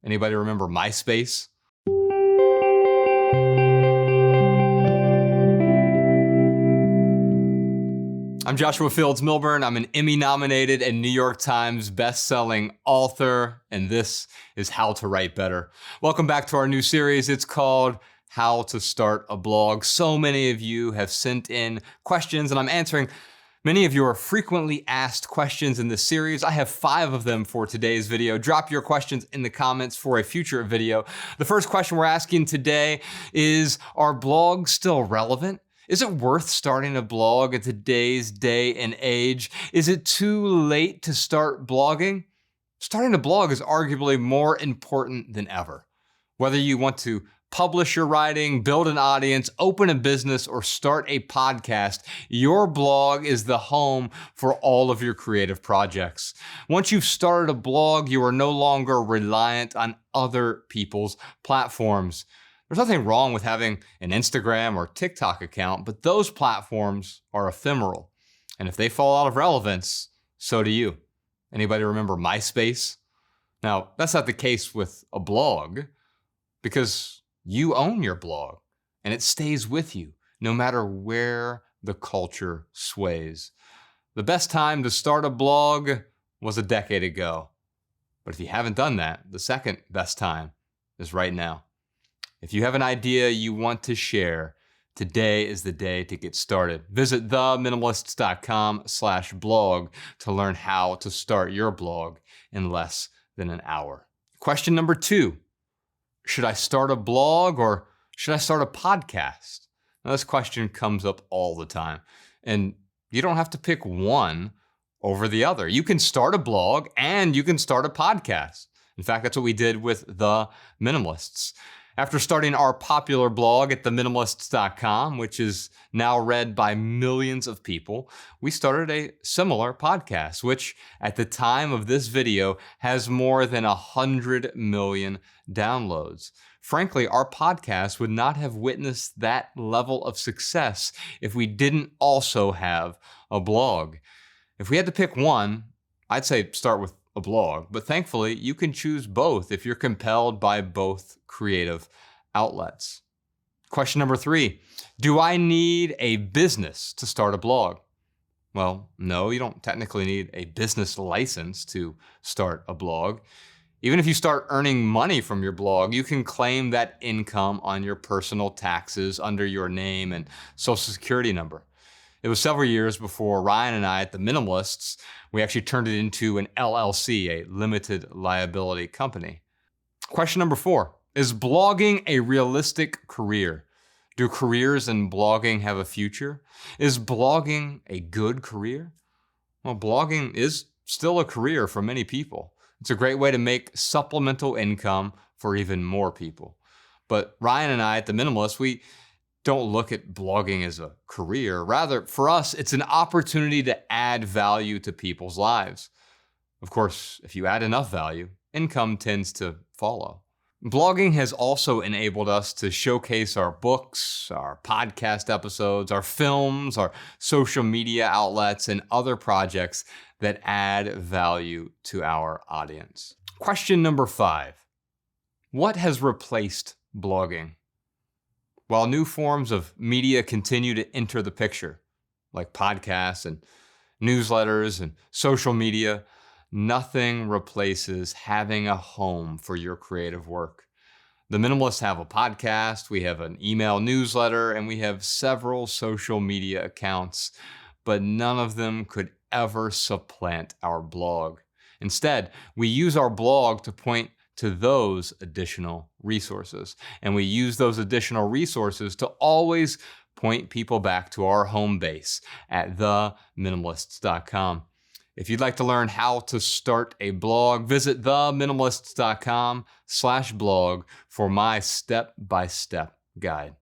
Anybody remember MySpace? I'm Joshua Fields Milburn. I'm an Emmy-nominated and New York Times best-selling author, and this is How to Write Better. Welcome back to our new series. It's called How to Start a Blog. So many of you have sent in questions, and I'm answering many of your frequently asked questions in this series. I have 5 of them for today's video. Drop your questions in the comments for a future video. The first question we're asking today is, are blogs still relevant? Is it worth starting a blog in today's day and age? Is it too late to start blogging? Starting a blog is arguably more important than ever. Whether you want to publish your writing, build an audience, open a business, or start a podcast, your blog is the home for all of your creative projects. Once you've started a blog, you are no longer reliant on other people's platforms. There's nothing wrong with having an Instagram or TikTok account, but those platforms are ephemeral. And if they fall out of relevance, so do you. Anybody remember MySpace? Now, that's not the case with a blog, because you own your blog and it stays with you no matter where the culture sways. The best time to start a blog was a decade ago. But if you haven't done that, the second best time is right now. If you have an idea you want to share, today is the day to get started. Visit theminimalists.com/blog to learn how to start your blog in less than an hour. Question number 2, should I start a blog or should I start a podcast? Now, this question comes up all the time, and you don't have to pick one over the other. You can start a blog and you can start a podcast. In fact, that's what we did with The Minimalists. After starting our popular blog at theminimalists.com, which is now read by millions of people, we started a similar podcast, which at the time of this video has more than 100 million downloads. Frankly, our podcast would not have witnessed that level of success if we didn't also have a blog. If we had to pick one, I'd say start with a blog, but thankfully you can choose both if you're compelled by both creative outlets. Question number 3, do I need a business to start a blog? Well, no, you don't technically need a business license to start a blog. Even if you start earning money from your blog, you can claim that income on your personal taxes under your name and social security number. It was several years before Ryan and I at The Minimalists, we actually turned it into an LLC, a limited liability company. Question number 4, is blogging a realistic career? Do careers in blogging have a future? Is blogging a good career? Well, blogging is still a career for many people. It's a great way to make supplemental income for even more people. But Ryan and I at The Minimalists, we don't look at blogging as a career. Rather, for us, it's an opportunity to add value to people's lives. Of course, if you add enough value, income tends to follow. Blogging has also enabled us to showcase our books, our podcast episodes, our films, our social media outlets, and other projects that add value to our audience. Question number 5, what has replaced blogging? While new forms of media continue to enter the picture, like podcasts and newsletters and social media, nothing replaces having a home for your creative work. The Minimalists have a podcast, we have an email newsletter, and we have several social media accounts, but none of them could ever supplant our blog. Instead, we use our blog to point to those additional resources. And we use those additional resources to always point people back to our home base at theminimalists.com. If you'd like to learn how to start a blog, visit theminimalists.com/blog for my step-by-step guide.